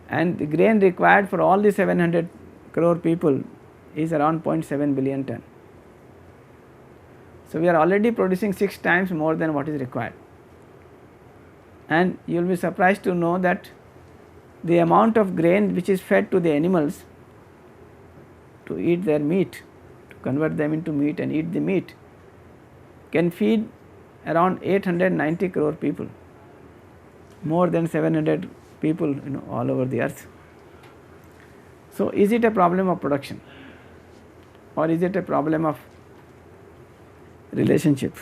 and the grain required for all the 700 crore people is around 0.7 billion ton. So, we are already producing 6 times more than what is required, and you will be surprised to know that the amount of grain which is fed to the animals to eat their meat, to convert them into meat and eat the meat, can feed around 890 crore people, more than 700 people, all over the earth. So, is it a problem of production or is it a problem of relationship?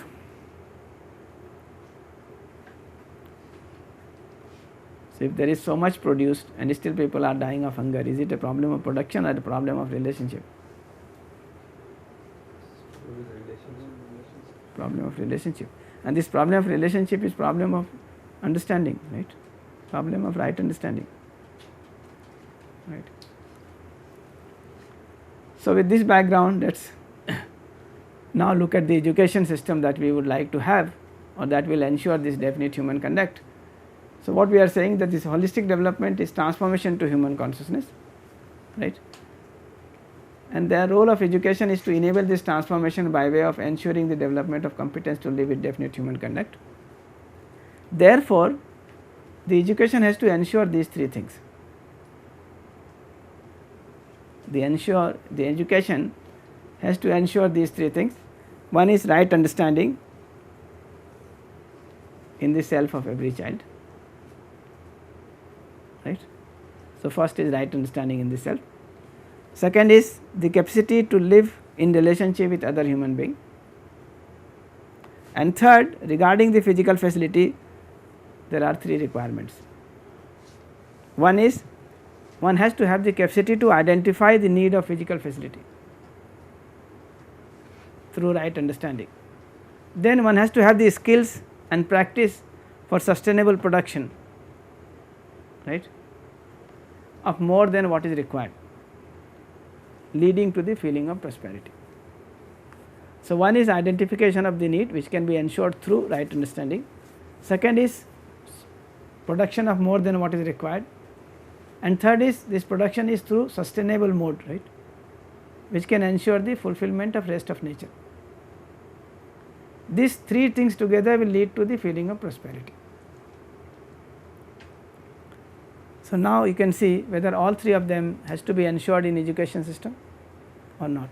So, if there is so much produced and still people are dying of hunger, is it a problem of production or a problem of relationship? Problem of relationship. And this problem of relationship is problem of understanding, right? Problem of right understanding, right? So, with this background, let us now look at the education system that we would like to have, or that will ensure this definite human conduct. So, what we are saying that this holistic development is transformation to human consciousness, right? And the role of education is to enable this transformation by way of ensuring the development of competence to live with definite human conduct. Therefore, the education has to ensure these three things. The education has to ensure these three things. One is right understanding in the self of every child, right. So, first is right understanding in the self. Second is the capacity to live in relationship with other human being. And third, regarding the physical facility, there are three requirements. One is, one has to have the capacity to identify the need of physical facility through right understanding. Then one has to have the skills and practice for sustainable production, right, of more than what is required, leading to the feeling of prosperity. So, one is identification of the need, which can be ensured through right understanding. Second is production of more than what is required, and third is this production is through sustainable mode, right, which can ensure the fulfillment of rest of nature. These three things together will lead to the feeling of prosperity. So, now you can see whether all three of them has to be ensured in education system or not.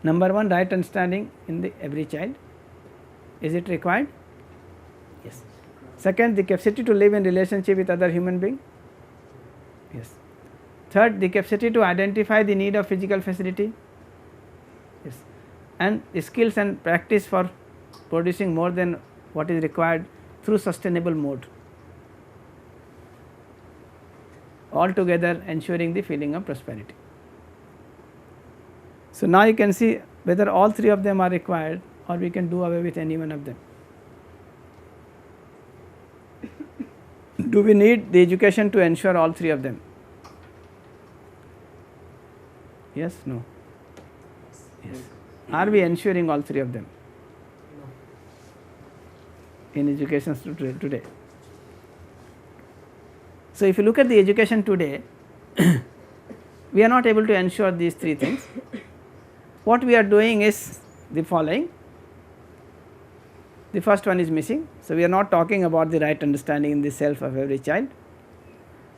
Number one, right understanding in the every child. Is it required? Yes. Second, the capacity to live in relationship with other human being. Yes. Third, the capacity to identify the need of physical facility. Yes. And the skills and practice for producing more than what is required through sustainable mode, altogether ensuring the feeling of prosperity. So, now you can see whether all three of them are required or we can do away with any one of them. Do we need the education to ensure all three of them? Yes, no? Yes. Are we ensuring all three of them in education today? So, if you look at the education today, we are not able to ensure these three things. What we are doing is the following. The first one is missing. So, we are not talking about the right understanding in the self of every child.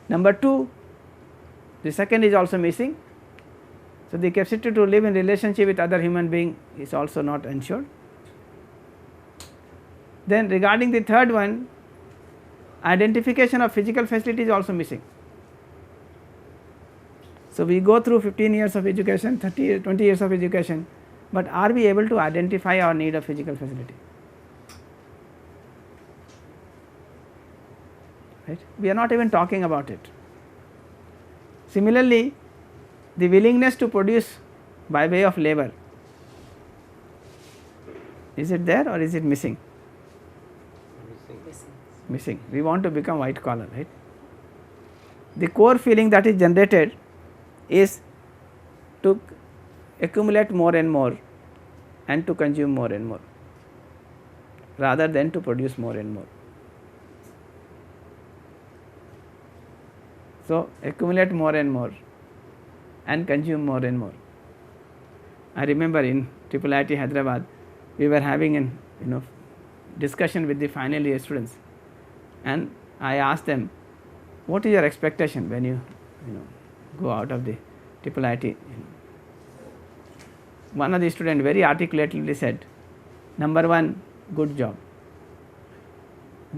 Number two, the second is also missing. So, the capacity to live in relationship with other human being is also not ensured. Then regarding the third one, identification of physical facility is also missing. So, we go through 15 years of education, 20 years of education, but are we able to identify our need of physical facility? Right? We are not even talking about it. Similarly, the willingness to produce by way of labor, is it there or is it missing? Missing. We want to become white collar, right? The core feeling that is generated is to accumulate more and more and to consume more and more, rather than to produce more and more. So, accumulate more and more and consume more and more. I remember in IIIT Hyderabad, we were having an discussion with the final year students, and I asked them What is your expectation when you go out of the triple IT? One of the students very articulately said, number one, good job.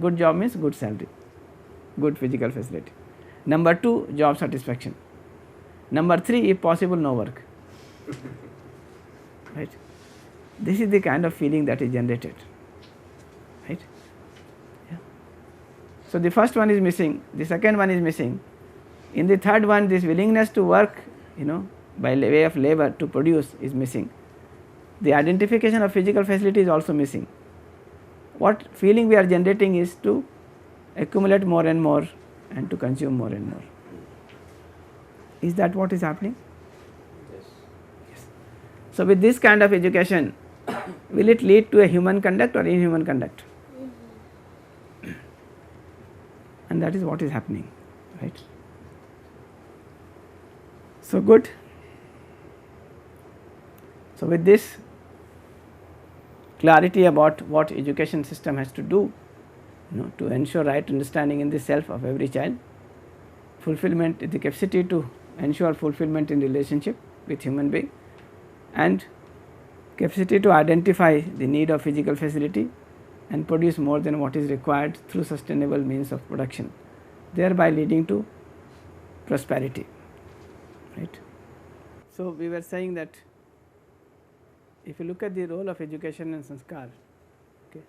Good job means good salary, good physical facility. Number two, job satisfaction. Number three, if possible, no work. Right? This is the kind of feeling that is generated. Right? Yeah. So the first one is missing, the second one is missing. In the third one, this willingness to work, by way of labor to produce is missing. The identification of physical facility is also missing. What feeling we are generating is to accumulate more and more and to consume more and more. Is that what is happening? Yes. So with this kind of education, will it lead to a human conduct or inhuman conduct? And that is what is happening, right? So good. So with this clarity about what education system has to do, to ensure right understanding in the self of every child, fulfillment, the capacity to ensure fulfillment in relationship with human being, and capacity to identify the need of physical facility and produce more than what is required through sustainable means of production, thereby leading to prosperity. Right. So we were saying that if you look at the role of education and sanskar, okay,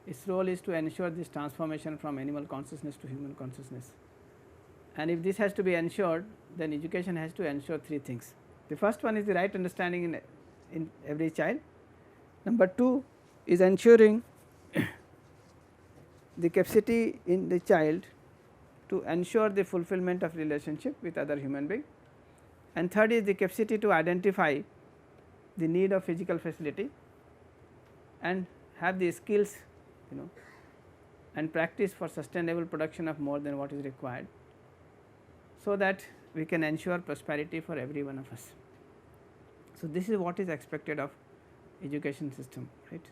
its role is to ensure this transformation from animal consciousness to human consciousness. And if this has to be ensured, then education has to ensure three things. The first one is the right understanding in every child. Number two is ensuring the capacity in the child to ensure the fulfillment of relationship with other human being. And third is the capacity to identify the need of physical facility and have the skills, and practice for sustainable production of more than what is required, so that we can ensure prosperity for every one of us. So this is what is expected of education system, right?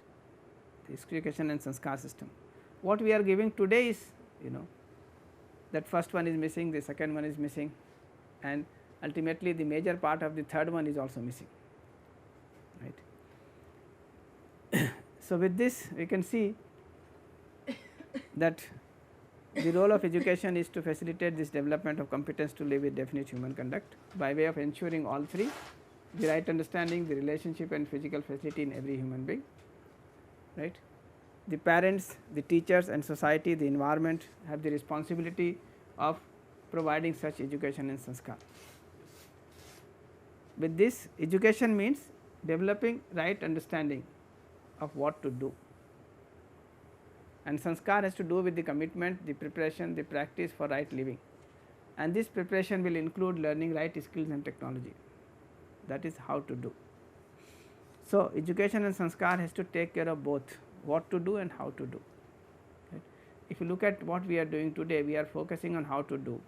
The education and sanskar system. What we are giving today is, that first one is missing, the second one is missing, and ultimately the major part of the third one is also missing, right? So with this we can see that the role of education is to facilitate this development of competence to live with definite human conduct by way of ensuring all three: the right understanding, the relationship and physical facility in every human being, right? The parents, the teachers and society, the environment have the responsibility of providing such education and sanskar. With this, education means developing right understanding of what to do, and sanskar has to do with the commitment, the preparation, the practice for right living, and this preparation will include learning right skills and technology. That is how to do. So education and sanskar has to take care of both what to do and how to do. Right? If you look at what we are doing today, we are focusing on how to do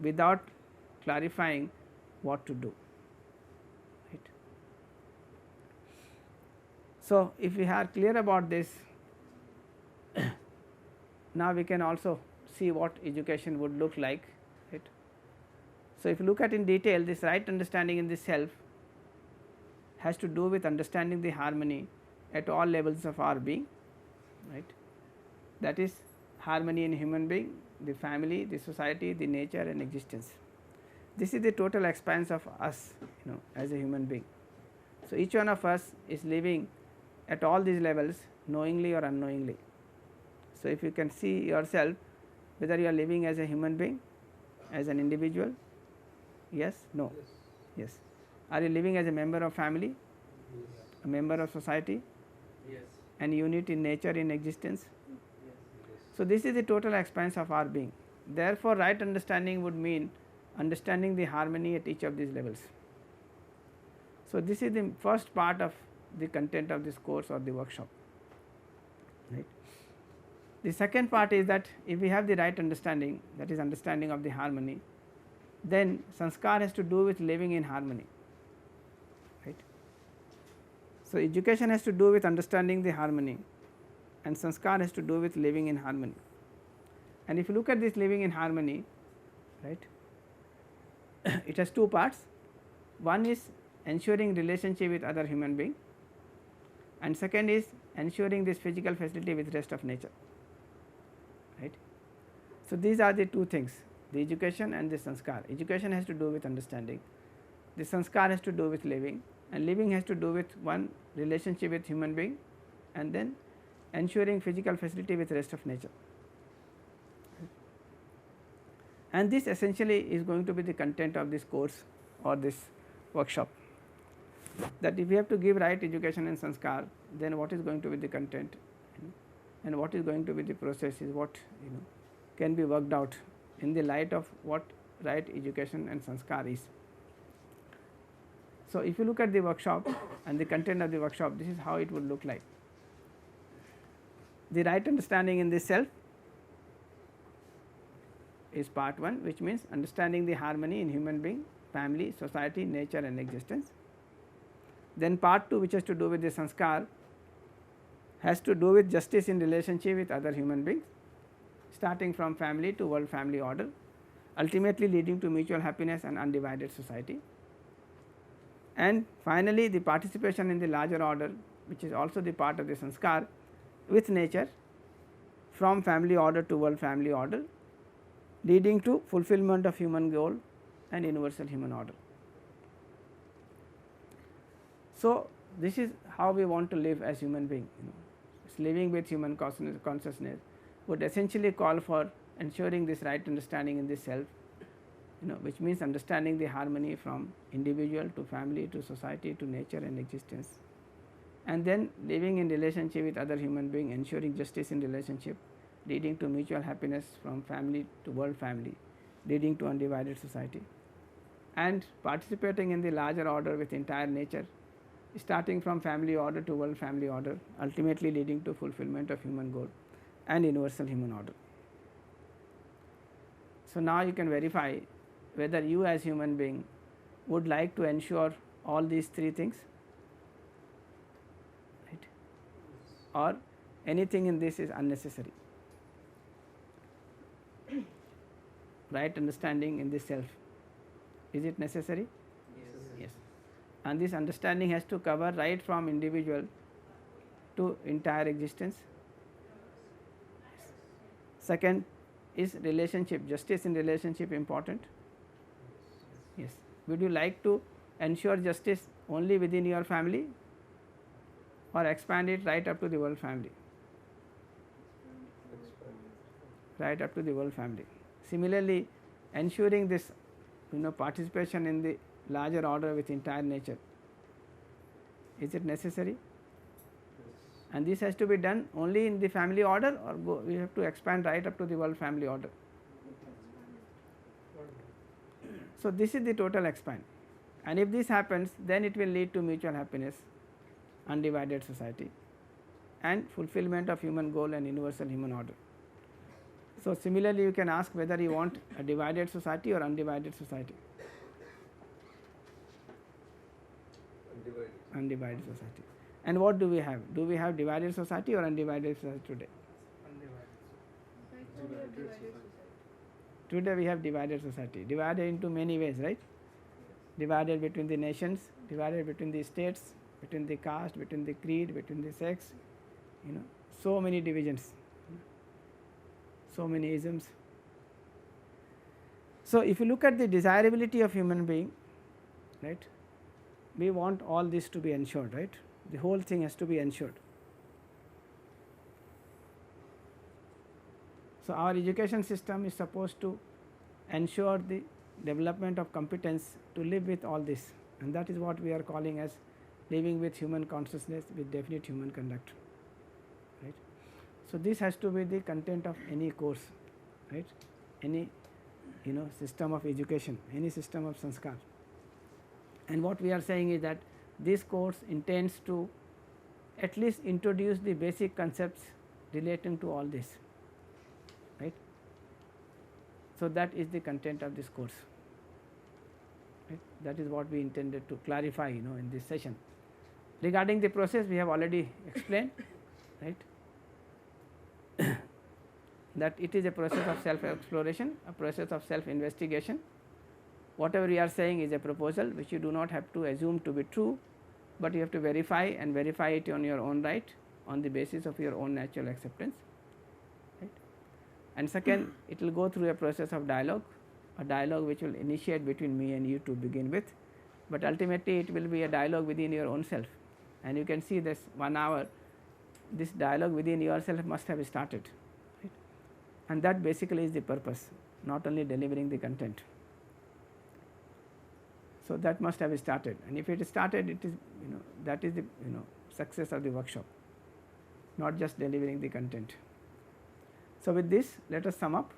without clarifying what to do. Right? So if we are clear about this, now we can also see what education would look like. Right? So if you look at in detail, this right understanding in the self has to do with understanding the harmony at all levels of our being, right? That is harmony in human being, the family, the society, the nature and existence. This is the total expanse of us, as a human being. So each one of us is living at all these levels, knowingly or unknowingly. So if you can see yourself, whether you are living as a human being, as an individual, yes, no, yes. Are you living as a member of family, a member of society, and unit in nature, in existence? So this is the total expanse of our being. Therefore right understanding would mean understanding the harmony at each of these levels. So this is the first part of the content of this course or the workshop, right? The second part is that if we have the right understanding, that is understanding of the harmony, then sanskar has to do with living in harmony, right? So education has to do with understanding the harmony and sanskar has to do with living in harmony. And if you look at this living in harmony, right, it has two parts. One is ensuring relationship with other human being, and second is ensuring this physical facility with rest of nature, right. So, these are the two things, the education and the sanskar. Education has to do with understanding, the sanskar has to do with living, and living has to do with one relationship with human being, and then ensuring physical facility with rest of nature. And this essentially is going to be the content of this course or this workshop, that if we have to give right education and sanskar, then what is going to be the content, and what is going to be the process is what can be worked out in the light of what right education and sanskar is. So, if you look at the workshop and the content of the workshop, this is how it would look like. The right understanding in this self is part 1, which means understanding the harmony in human being, family, society, nature and existence. Then part 2, which has to do with the sanskar, has to do with justice in relationship with other human beings, starting from family to world family order, ultimately leading to mutual happiness and undivided society. And finally, the participation in the larger order, which is also the part of the sanskar, with nature, from family order to world family order, leading to fulfillment of human goal and universal human order. So, this is how we want to live as human being. Living with human consciousness would essentially call for ensuring this right understanding in this self, which means understanding the harmony from individual to family to society to nature and existence, and then living in relationship with other human being, ensuring justice in relationship, leading to mutual happiness from family to world family, leading to undivided society, and participating in the larger order with entire nature, starting from family order to world family order, ultimately leading to fulfillment of human goal and universal human order. So, now you can verify whether you as human being would like to ensure all these three things, right, or anything in this is unnecessary. Right understanding in this self, is it necessary? Yes. And this understanding has to cover right from individual to entire existence. Second is relationship, justice in relationship important? Yes. Would you like to ensure justice only within your family or expand it right up to the world family? Right up to the world family. Similarly, ensuring this participation in the larger order with entire nature, is it necessary? And this has to be done only in the family order, or we have to expand right up to the world family order. So, this is the total expand, and if this happens, then it will lead to mutual happiness, undivided society and fulfillment of human goal and universal human order. So, similarly, you can ask whether you want a divided society or undivided society. Undivided society. And what do we have? Do we have divided society or undivided society today? Today we have divided society, divided into many ways, right? Divided between the nations, divided between the states, between the caste, between the creed, between the sex, so many divisions, so many isms. So, if you look at the desirability of human being, right, we want all this to be ensured, right? The whole thing has to be ensured. So, our education system is supposed to ensure the development of competence to live with all this, and that is what we are calling as living with human consciousness with definite human conduct, right. So, this has to be the content of any course, right, any system of education, any system of sanskar. And what we are saying is that this course intends to at least introduce the basic concepts relating to all this, right. So, that is the content of this course, right. That is what we intended to clarify in this session. Regarding the process, we have already explained, right. that it is a process of self exploration, a process of self investigation. Whatever we are saying is a proposal which you do not have to assume to be true, but you have to verify and verify it on your own right on the basis of your own natural acceptance. Right. And second, it will go through a process of dialogue, a dialogue which will initiate between me and you to begin with, but ultimately it will be a dialogue within your own self. And you can see this 1 hour, this dialogue within yourself must have started, right. And that basically is the purpose, not only delivering the content. So, that must have started, and if it started, it is, that is the success of the workshop, not just delivering the content. So, with this let us sum up.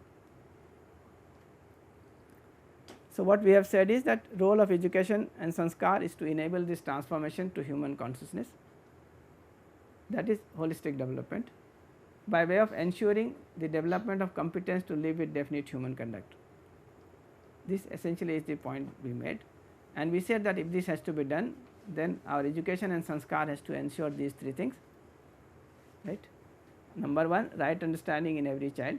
So, what we have said is that role of education and sanskar is to enable this transformation to human consciousness, that is holistic development, by way of ensuring the development of competence to live with definite human conduct. This essentially is the point we made, and we said that if this has to be done, then our education and sanskar has to ensure these three things, right. Number 1, right understanding in every child,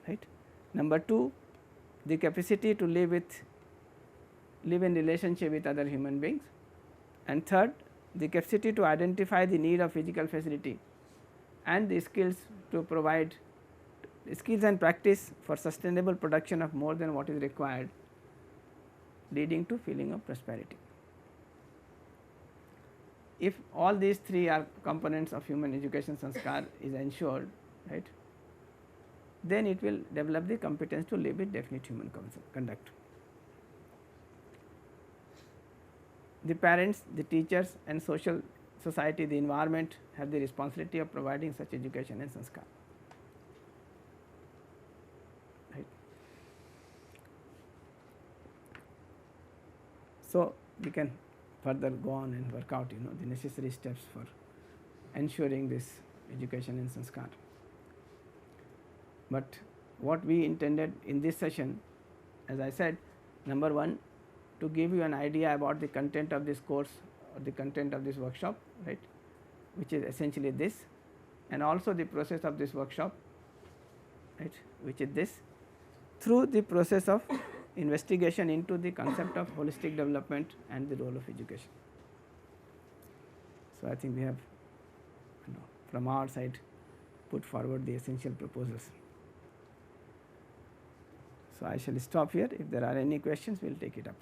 right. Number 2, the capacity to live in relationship with other human beings, and third, the capacity to identify the need of physical facility and the skills to provide skills and practice for sustainable production of more than what is required, leading to feeling of prosperity. If all these three are components of human education sanskar is ensured, right, then it will develop the competence to live with definite human conduct. The parents, the teachers and social society, the environment have the responsibility of providing such education and sanskar, right. So, we can further go on and work out the necessary steps for ensuring this education and sanskar. But what we intended in this session, as I said, number 1, to give you an idea about the content of this course or the content of this workshop, right, which is essentially this, and also the process of this workshop, right, which is this, through the process of investigation into the concept of holistic development and the role of education. So, I think we have from our side put forward the essential proposals. So, I shall stop here. If there are any questions, we will take it up.